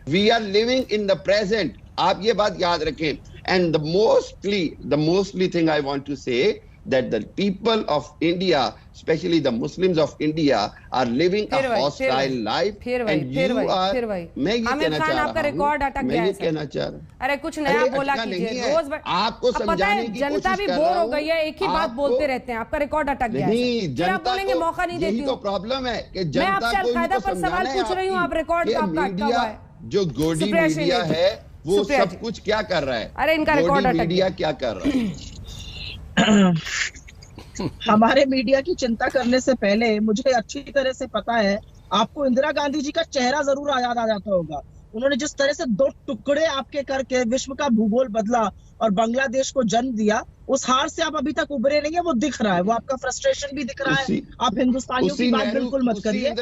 We are living in the present, आप ये बात याद रखें। And the mostly thing I want to say that the people of India, especially the Muslims of India, are living a hostile life, and you are। मैं ये कहना चाह रहा हूँ, आपका रिकॉर्ड अटक गया है। कहना चाह रहा हूँ, अरे कुछ नया बोला कीजिए। रोज आपको समझाने की कोशिश कर रहा हूँ। जनता भी बोर हो गई है, एक ही बात बोलते रहते हैं। आपका रिकॉर्ड अटक गया है। नहीं, जनता बोलेंगे मौका नहीं देती हूँ। तो प्रॉब्लम है कि मैं आपसे अलकायदा पर सवाल पूछ रही हूँ, आप रिकॉर्ड आपका अटका हुआ है। जो गोडी मीडिया है वो सब कुछ क्या कर रहा है? अरे इनका रिकॉर्ड अटक गया। मीडिया क्या कर रहा है? हमारे मीडिया की चिंता करने से पहले मुझे अच्छी तरह से पता है, आपको इंदिरा गांधी जी का चेहरा जरूर याद आ जाता होगा। उन्होंने जिस तरह से 2 टुकड़े आपके करके विश्व का भूगोल बदला और बांग्लादेश को जन्म दिया, उस हार से आप अभी तक उभरे नहीं है। वो दिख रहा है, वो आपका फ्रस्ट्रेशन भी दिख रहा है। आप हिंदुस्तानियों की बात बिल्कुल मत करिए।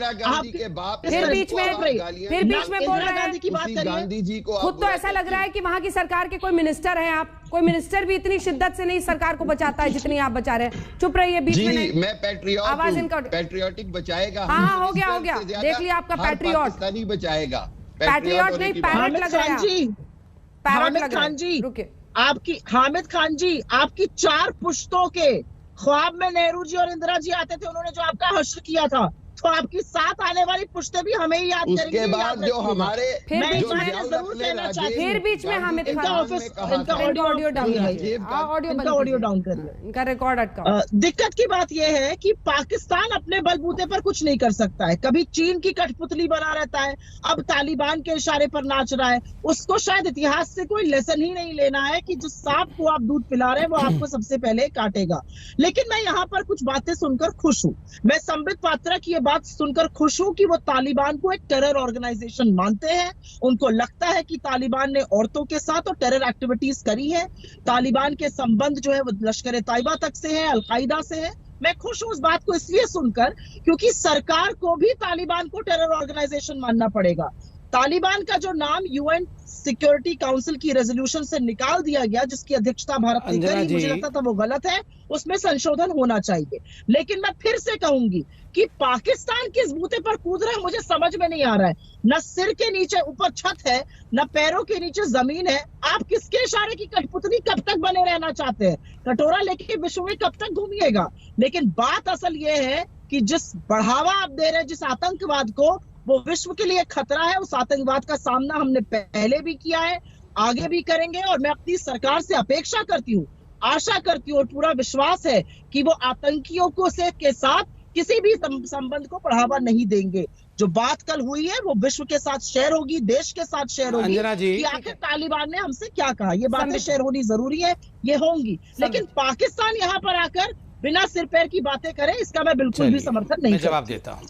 फिर बीच में बोल रहे हैं की बात करिए। गांधी जी को खुद तो ऐसा लग रहा है कि वहां की सरकार के कोई मिनिस्टर है। आप कोई मिनिस्टर भी इतनी शिद्दत से नहीं सरकार को बचाता है जितनी आप बचा रहे हैं। चुप रहिए, बीच में नहीं। मैं पैट्रियट, आवाज इनका पैट्रियोटिक बचाएगा। हाँ, हो गया। देख लिया आपका पैट्रियट। पाकिस्तानी बचाएगा, पैट्रियट नहीं, पैरेट लग रहा है। हामिद खान जी, हामिद खान जी, आपकी 4 पुश्तों के ख्वाब में नेहरू जी और इंदिरा जी आते थे। उन्होंने जो आपका हश्र किया था, तो आपकी 7 आने वाली पुश्तें भी हमें ही याद करेंगी। उसके बाद जो हमारे फिर बीच में हामिद खान, इनका ऑडियो डाउन करिए। इनका रिकॉर्ड अटका। दिक्कत की बात यह है कि पाकिस्तान अपने बलबूते पर कुछ नहीं कर सकता है। कभी चीन की कठपुतली बना रहता है, अब तालिबान के इशारे पर नाच रहा है। उसको शायद इतिहास से कोई लेसन ही नहीं लेना है कि जिस सांप को आप दूध पिला रहे हैं वो आपको सबसे पहले काटेगा। लेकिन मैं यहाँ पर कुछ बातें सुनकर खुश हूँ। मैं संबित पात्रा की बात सुनकर खुश हूं कि वो तालिबान को एक टेरर ऑर्गेनाइजेशन मानते हैं। उनको लगता है कि तालिबान ने औरतों के साथ और टेरर एक्टिविटीज करी है। तालिबान के संबंध जो है वो लश्कर तैयबा तक से है, अलकायदा से है। मैं खुश हूं उस बात को इसलिए सुनकर क्योंकि सरकार को भी तालिबान को टेरर ऑर्गेनाइजेशन मानना पड़ेगा। तालिबान का जो नाम यूएन सिक्योरिटी काउंसिल की रेजोल्यूशन से निकाल दिया गया, जिसकी अध्यक्षता भारत ने करी, मुझे लगता था वो गलत है, उसमें संशोधन होना चाहिए। लेकिन मैं फिर से कहूंगी कि पाकिस्तान किस बूते पर कूद रहे हैं मुझे समझ में नहीं आ रहा है। न सिर के नीचे ऊपर छत है, न पैरों के नीचे जमीन है। आप किसके इशारे की कठपुतली कब तक बने रहना चाहते हैं? कटोरा लेके विश्व में कब तक घूमिएगा? लेकिन बात असल ये है कि जिस बढ़ावा आप दे रहे हैं जिस आतंकवाद को, वो विश्व के लिए खतरा है। उस आतंकवाद का सामना हमने पहले भी किया है, आगे भी करेंगे। और मैं अपनी सरकार से अपेक्षा करती हूँ, आशा करती हूँ और पूरा विश्वास है कि वो आतंकियों को के साथ किसी भी संबंध को बढ़ावा नहीं देंगे। जो बात कल हुई है वो विश्व के साथ शेयर होगी, देश के साथ शेयर होगी कि आखिर तालिबान ने हमसे क्या कहा। ये बातें शेयर होनी जरूरी है, ये होंगी। लेकिन पाकिस्तान यहाँ पर आकर बिना सिर पैर की बातें करे, इसका मैं बिल्कुल भी समर्थन नहीं करता। जवाब देता हूँ।